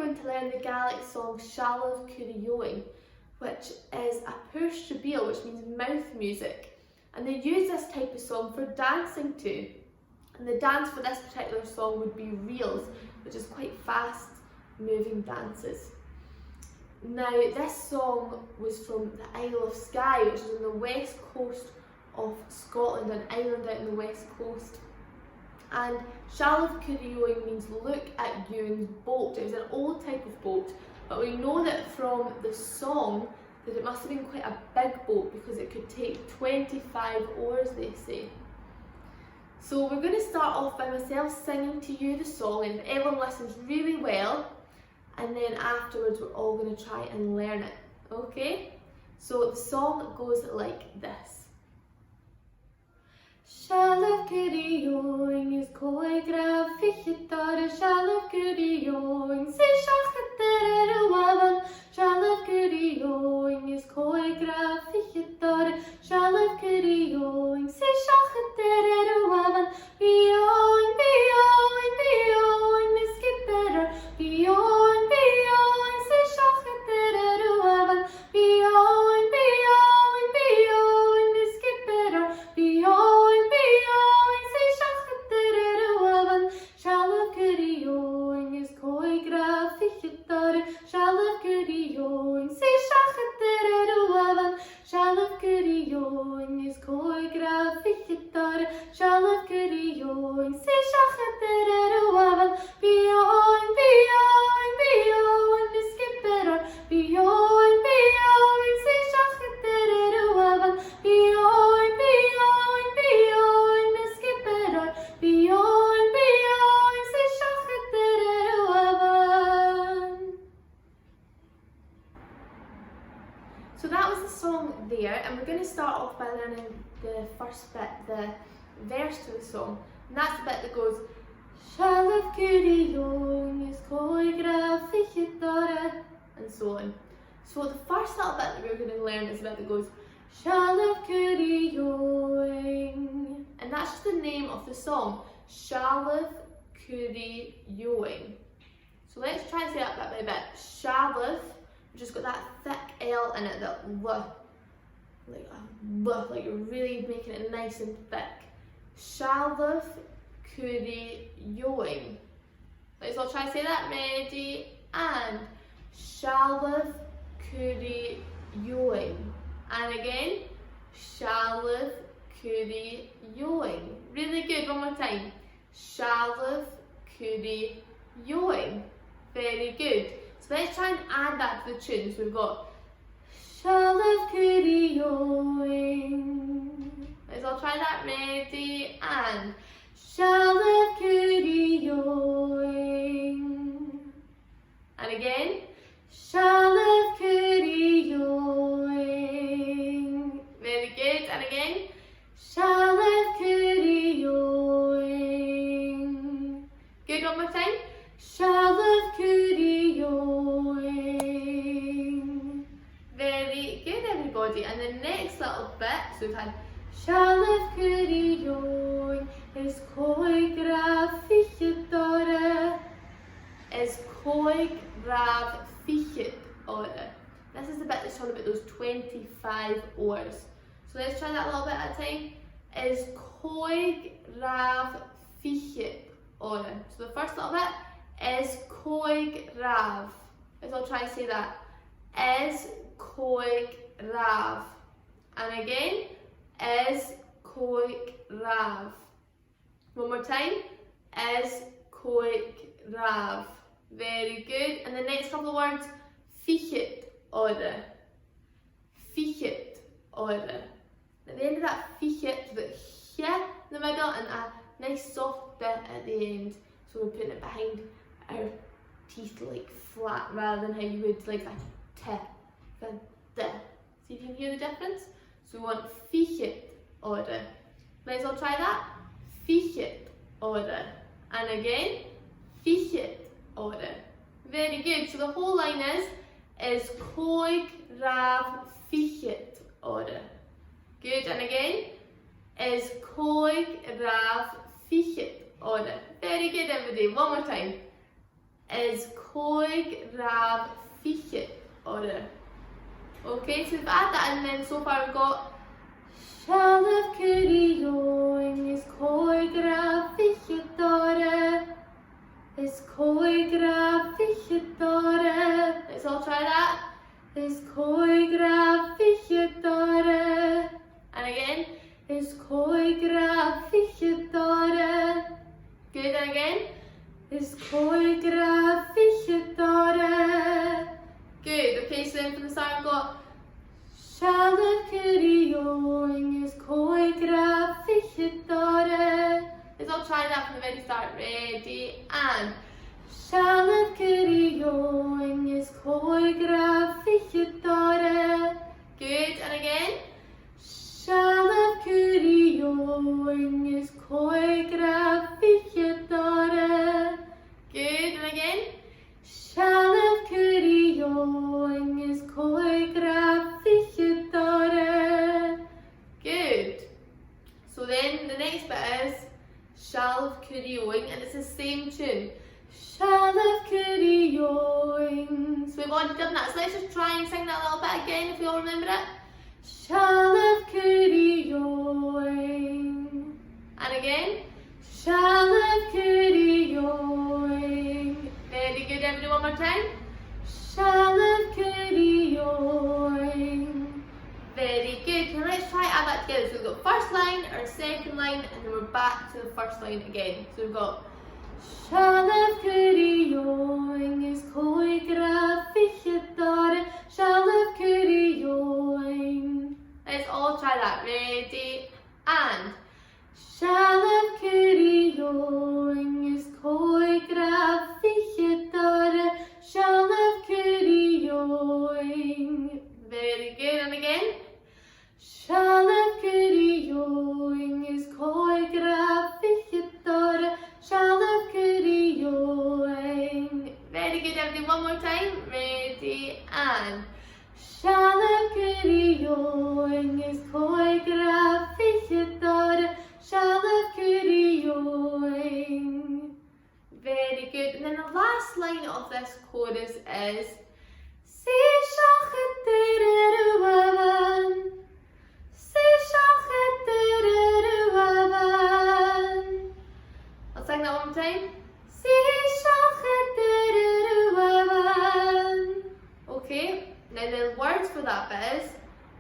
going to learn the Gaelic song Seallaibh Curraigh, which is a puir strabial, which means mouth music. And they use this type of song for dancing too. And the dance for this particular song would be reels, which is quite fast moving dances. Now, this song was from the Isle of Skye, which is on the west coast of Scotland, an island out on the west coast. And Seallaibh Curraigh means look at Eòghainn's boat. It was an old type of boat, but we know that from the song that it must have been quite a big boat because it could take 25 oars, they say. So we're going to start off by myself singing to you the song, and if everyone listens really well, and then afterwards we're all going to try and learn it, okay? So the song goes like this. Seallaibh Curraigh is Curraigh graf fichitare, Seallaibh Curraigh se shachatere ruavan, Seallaibh Curraigh is Curraigh graf fichitare, Seallaibh Curraigh se shachatere ruavan, Eòghainn, Eòghainn, Eòghainn is skipper, Eòghainn, Eòghainn se shachatere ruavan, Eòghainn, Eòghainn, Eòghainn is skipper, Eòghainn, Eòghainn se shachatere ruavan, Seallaibh Curraigh is Curraigh graf fichitare, Seallaibh Curraigh se shachatere ruavan, Seallaibh Curraigh is Curraigh graf fichitare, Seallaibh Curraigh se shachatere ruavan, Eòghainn, Eòghainn, Eòghainn is skipper, Eòghainn, Eòghainn se shachatere ruavan, Eòghainn, Eòghainn, Eòghainn is skipper, Eòghainn, Eòghainn se shachatere ruavan. So that was the song there, and we're going to start off by learning the first bit, the verse to the song, and that's the bit that goes Seallaibh Curraigh is Curraigh graf fichitare, and so on. So the first little bit that we're going to learn is the bit that goes Seallaibh Curraigh, and that's just the name of the song, Seallaibh Curraigh. So let's try and say that bit by bit. Seallaibh, we've just got that thick L in it, that L, like you're really making it nice and thick. Seallaibh Curraigh. Let's all try and say that. Ready? And Seallaibh Curraigh. And again, Seallaibh Curraigh. Really good. One more time. Seallaibh Curraigh. Very good. So let's try and add that to the tune. So we've got Seallaibh Curraigh. Let's all try that. Ready? And Seallaibh Curraigh. And again, Seallaibh Curraigh. Very good. And again, Seallaibh Curraigh. Good. One more time. Seallaibh Curraigh. Very good, everybody. And the next little bit, so we've had Seallaibh Curraigh is Curraigh graf fichitare, is Curraigh graf fichitare. This is the bit that's talking about those 25 oars. So let's try that a little bit at a time. Is Curraigh graf fichitare. So the first little bit is Curraigh graf. Let's all try and say that. Is Curraigh graf. And again, is Curraigh graf. One more time. Is Curraigh graf. Very good. And the next couple of words, fichitare. Fichitare. At the end of that fichit, the h in the middle and a nice soft bit at the end. So we're putting it behind our teeth, like flat, rather than how you would like a t, the d. See if you can hear the difference? So we want fichitare. Let's all try that. Fichitare. And again, fichitare. Very good. So the whole line is Curraigh graf fichitare. Good. And again, is Curraigh graf fichitare. Very good, everybody. One more time. is Curraigh Fèis Rois. Okay, so we've added that in, then so far we've got Seallaibh Eòghainn is Curraigh Fèis Rois. Is Curraigh Fèis Rois. Let's all try that. Is Curraigh Fèis Rois. And again. Is Curraigh Fèis Rois. Good, and again. Is Curraigh Fèis Rois. Good, okay, so then from the start we've got Seallaibh Eòghainn is Curraigh Fèis Rois. Let's all try that from the very start. Ready, and Seallaibh Eòghainn is Curraigh Fèis Rois. Good, and again. Seallaibh Eòghainn is Curraigh Fèis Rois. Good, and again. Seallaibh Eòghainn is Curraigh Fèis Rois. Good. So then the next bit is Seallaibh Eòghainn, and it's the same tune. Seallaibh Eòghainn. So we've already done that, so let's just try and sing that a little bit again if we all remember it. Seallaibh Eòghainn. And again. Seallaibh Eòghainn. Very good, everybody, one more time. Seallaibh Eòghainn. Very good. Now let's try to add that together. So we've got first line, our second line, and then we're back to the first line again. So we've got Seallaibh Eòghainn is Curraigh Fèis Rois. Seallaibh Eòghainn. Let's all try that. Ready, and Seallaibh Eòghainn is Curraigh Fèis Rois. Seallaibh Eòghainn. Very good, and again. Seallaibh Eòghainn is Curraigh Fèis Rois. Seallaibh Eòghainn. Very good, everybody, one more time. Ready, and Seallaibh Eòghainn is Curraigh Fèis Rois. Seallaibh Eòghainn. Very good. And then the last line of this chorus is Seallaibh Eòghainn. Seallaibh Eòghainn. I'll sing that one more time. Seallaibh Eòghainn. Okay, now the words for that bit is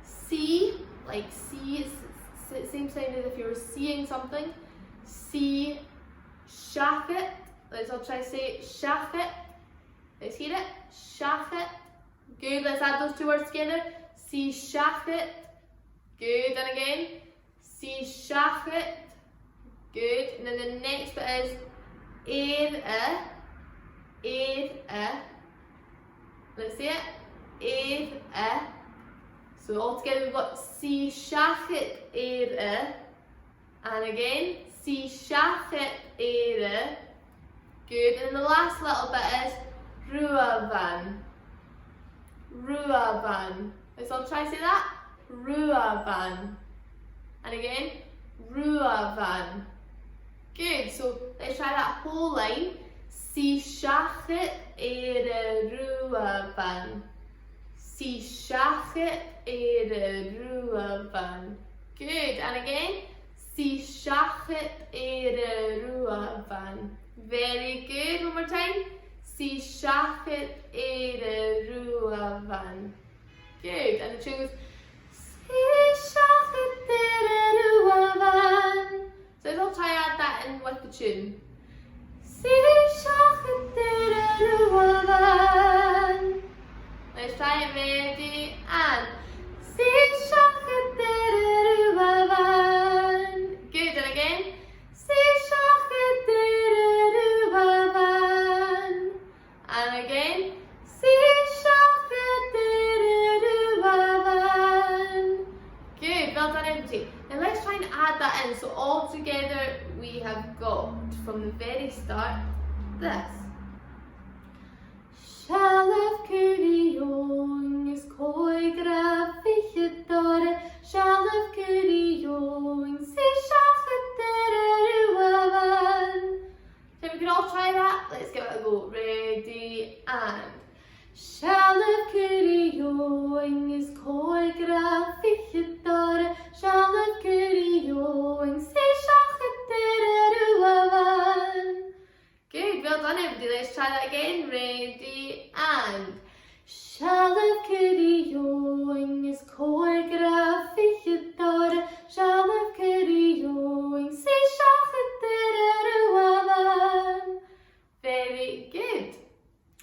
see, like see, it's the same sound as if you were seeing something. See, shafit. Let's all try to say shafit. Let's hear it. Shafit. Good, let's add those two words together. See shafit. Good, and again. See shafit. Good, and then the next bit is air. Let's see it. Air. So all together we've got see shafit air. And again, see shafit air. Good, and then the last little bit is Eòghainn. Let's all try to say that. Eòghainn. And again, Eòghainn. Good, so let's try that whole line. See shafit Eòghainn. See shafit Eòghainn. Good, and again, see shafit Eòghainn. Very good, one more time. See shafit Eòghainn. Good, and the tune goes See shafit Eòghainn. So let's all try to add that in with the tune. See shafit Eòghainn. Let's try it, ready, and see shafit Eòghainn. Good, and again. See shafit Eòghainn. And again. See shafit Eòghainn. Good, well done, everybody. Now let's try and add that in. So all together we have got from the very start this. Seallaibh Eòghainn is Curraigh Fèis Rois. Seallaibh Eòghainn is Curraigh Eòghainn. So we can all try that. Let's give it a go. Ready? and. Seallaibh Curraigh Eòghainn is Curraigh fichidare. Seallaibh Curraigh Eòghainn Eòghainn. Good, well done everybody. Let's try that again. Ready and. Seallaibh Curraigh Eòghainn is Curraigh fichidare. Seallaibh Curraigh Eòghainn Eòghainn. Very good.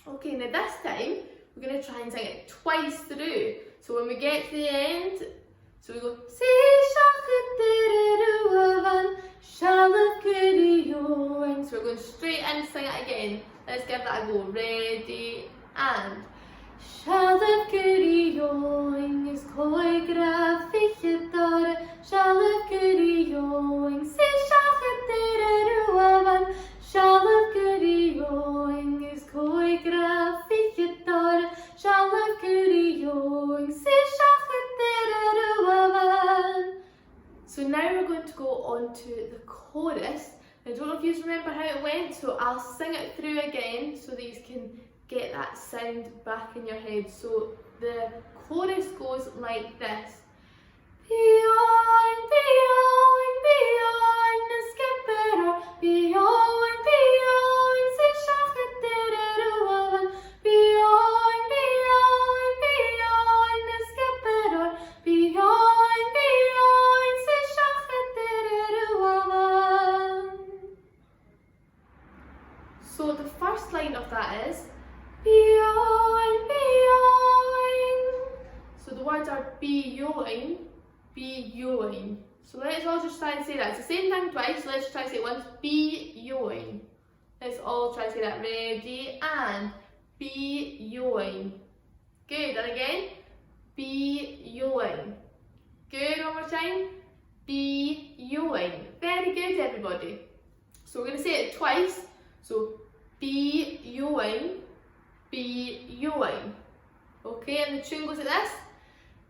Okay, now this time we're going to try and sing it twice through. So when we get to the end, so we go Seallaibh Curraigh Eòghainn. So we're going straight in and sing it again. Let's give that a go. Ready and. Seallaibh Curraigh Eòghainn is Curraigh fichidare. Seallaibh Curraigh Eòghainn Eòghainn. Seallaibh Curraigh Eòghainn is Curraigh fichidare. Seallaibh Curraigh Eòghainn Eòghainn. So now we're going to go on to the chorus. I don't know if you remember how it went, so I'll sing it through again so that you can get that sound back in your head. So the chorus goes like this. Eòghainn, Eòghainn, Eòghainn, the skipper. Eòghainn, Eòghainn, Eòghainn. Eòghainn, Eòghainn, Eòghainn, the skipper. Eòghainn, Eòghainn, Eòghainn. So the first line of that is Eòghainn, Eòghainn. So the words are Eòghainn, Eòghainn. So let's all just try and say that. It's the same thing twice, so let's try to say it once. Eòghainn. Let's all try to say that. Ready and Eòghainn. Good, and again. Eòghainn. Good, one more time. Eòghainn. Very good, everybody. So we're going to say it twice. So Eòghainn, Eòghainn. Okay, and the tune goes like this.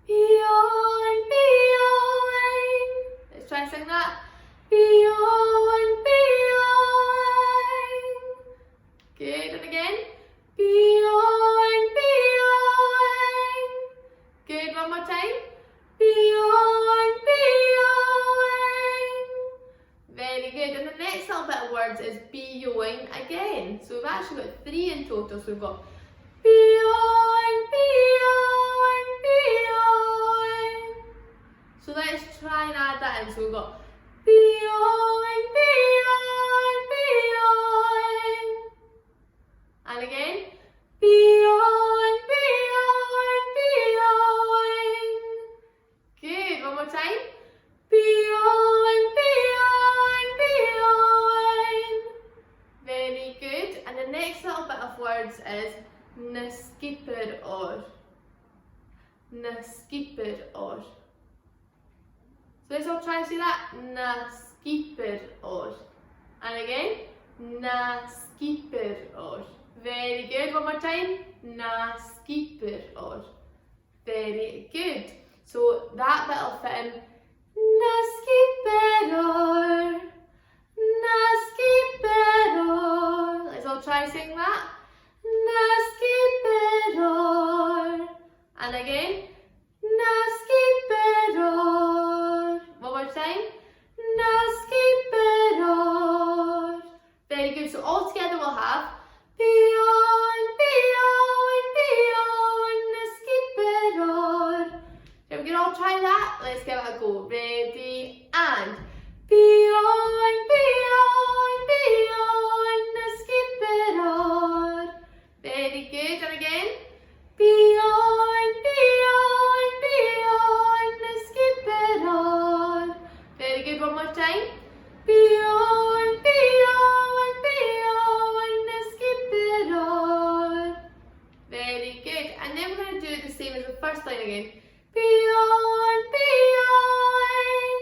Eòghainn, Eòghainn. Let's try and sing that. Eòghainn, Eòghainn. Good, and again. Eòghainn, Eòghainn. Good, one more time. Eòghainn, Eòghainn. Very good, and the next little bit of words is Eòghainn again. So we've actually got 3 in total. So we've got Eòghainn, Eòghainn, Eòghainn. So let's try and add that in. So we've got Eòghainn, Eòghainn, Eòghainn. And again. Eòghainn, Eòghainn, Eòghainn. Good, one more time. Eòghainn, Eòghainn, Eòghainn. Very good. And the next little bit of words is na skipper or. Na skipper or. So let's all try to say that. Na skipper or. And again. Na skipper or. Very good. One more time. Na skipper or. Very good. So that bit will fit in. Na skipper or. Na skipper or. Let's all try to sing that. Na skipper or. And again. Na skipper or. One more time. Na skipper or. Very good. So all together we'll have Eòghainn, Eòghainn, Eòghainn, na skipper or. Okay, we can all try that. Let's give it a go. Ready and Eòghainn, Eòghainn, Eòghainn, na skipper or. Very good. And again. Eòghainn, Eòghainn, Eòghainn, na skipper or. Very good. One more time. Eòghainn, Eòghainn, Eòghainn, na skipper or. Very good. And then we're going to do it the same as the first line again. Eòghainn, Eòghainn.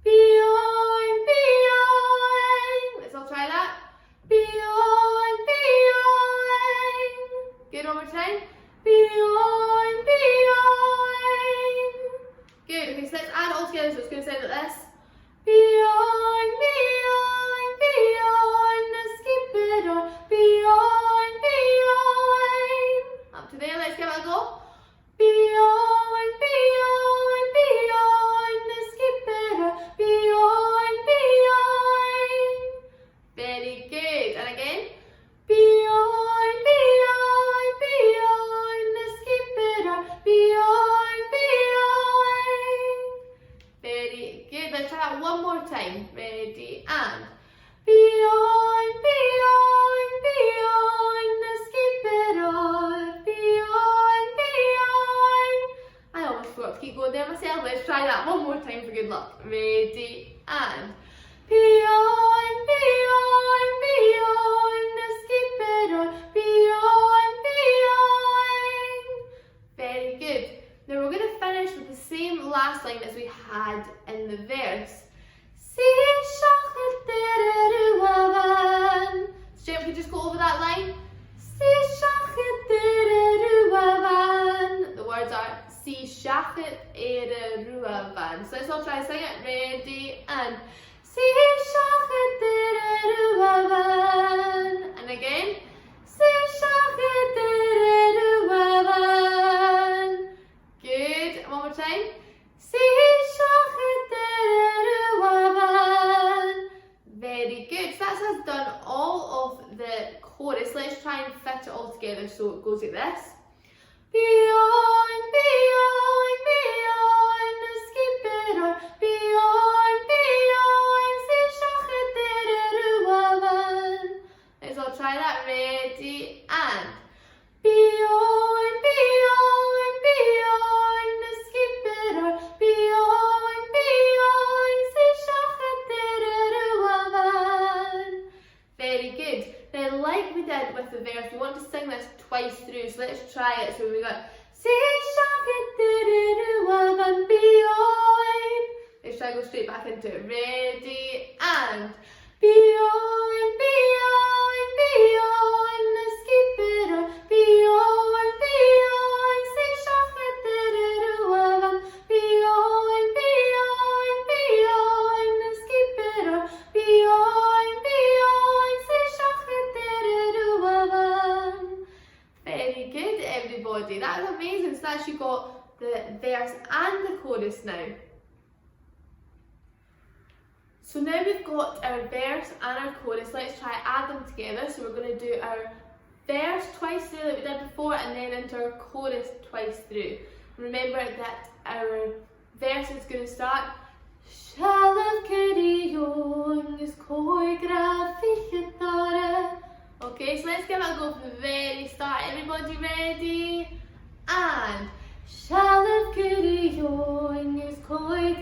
Eòghainn, Eòghainn. Let's all try that. Eòghainn, Eòghainn. Good, one more time. Eòghainn, Eòghainn. Good, okay, so let's add it all together, so it's going to sound like this. Eòghainn, Eòghainn, Eòghainn, na skipper or. Eòghainn, Eòghainn. let's try that one more time for good luck. Ready, and beoin, beoin, beoin, the skipper, beoin, beoin. Very good. Now we're going to finish with the same last line as we had in the verse. So we could just go over that line. The words are Si shachet ere ruavan. So let's all try to sing it. Ready, and Si shachet ere ruavan. And again. Si shachet ere ruavan. Good. One more time. Si shachet ere ruavan. Very good. So that's us done all of the chorus. Let's try and fit it all together so it goes like this. Beoin, beoin, beoin, the skipper, beoin, beoin, si shachet ere ruavan. Let's all try that. Ready, and beoin, beoin, beoin, the skipper, beoin, beoin, si shachet ere ruavan. Very good. Now, like we did with the verse, we want to sing this twice through, so let's try it. So we got Si shachet ere ruavan beoin. Let's try to go straight back into it. Ready, and beoin, beoin, beoin, the skipper, beoin, beoin, si shachet ere ruavan, beoin, beoin, beoin, the skipper, beoin, beoin, si shachet ere ruavan. Very good, everybody. That was amazing. So that's you got the verse and the chorus now. So now we've got our verse and our chorus. Let's try to add them together. So we're going to do our verse twice through like we did before, and then into our chorus twice through. Remember that our verse is going to start Seallaibh Curraigh is Curraigh fichitare. Okay, so let's give it a go from the very start. Everybody ready? And Seallaibh Curraigh is Curraigh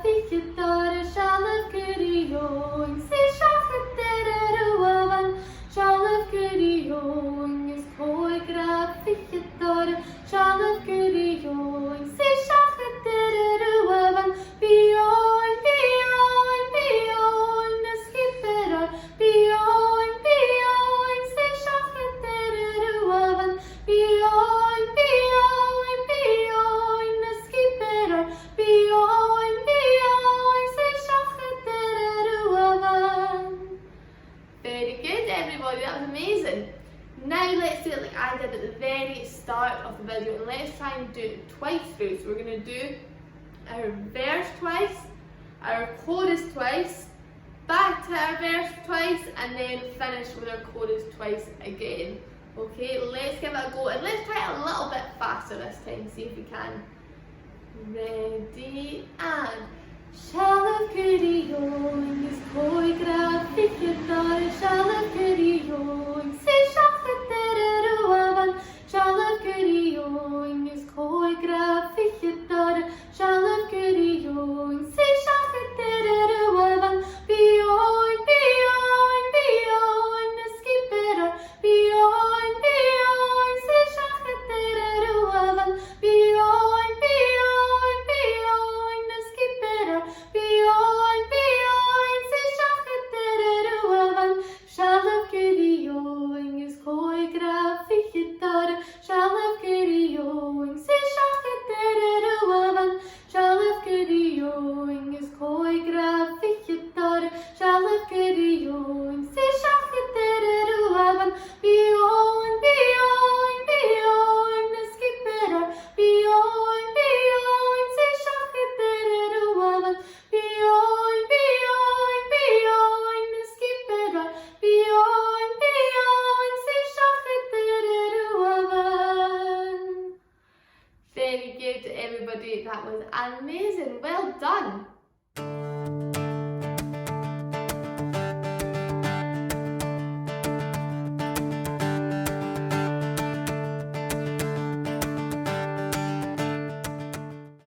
fichitare. Seallaibh Curraigh si shachet ere ruavan. Seallaibh Curraigh is Curraigh fichitare. Seallaibh Curraigh si shachet ere ruavan. Beoin, beoin, beoin, the skipper, beoin, beoin, si shachet ere ruavan. Beoin, beoin, beoin, the skipper, beoin, beoin, si shachet ere ruavan. Very good, everybody. That was amazing. Now let's do it like I did at the very start of the video, and let's try and do it twice through. So we're going to do our verse twice, our chorus twice, back to our verse twice, and then finish with our chorus twice again. Okay, let's give it a go, and let's try it a little bit faster this time, see if we can. Ready, and Seallaibh Curraigh is Curraigh fichitare. Seallaibh Curraigh si shachet ere ruavan. Seallaibh Curraigh is Curraigh fichitare. Seallaibh Curraigh si shachet ere ruavan. Beoin, beoin, beoin, the skipper, beoin, beoin, si shachet ere ruavan. Beoin, beoin, beoin, the skipper, beoin, beoin, si shachet ere ruavan. Seallaibh Curraigh is Curraigh fichitare. Seallaibh Curraigh si shachet ere ruavan. Seallaibh Curraigh is Curraigh fichitare. Seallaibh Curraigh si shachet ere ruavan. Beoin, beoin, beoin, the skipper, beoin, beoin, si shachet ere ruavan. Beoin, beoin, beoin, the skipper, beoin, beoin, si shachet ere ruavan. Very good, everybody. That was amazing. Well done.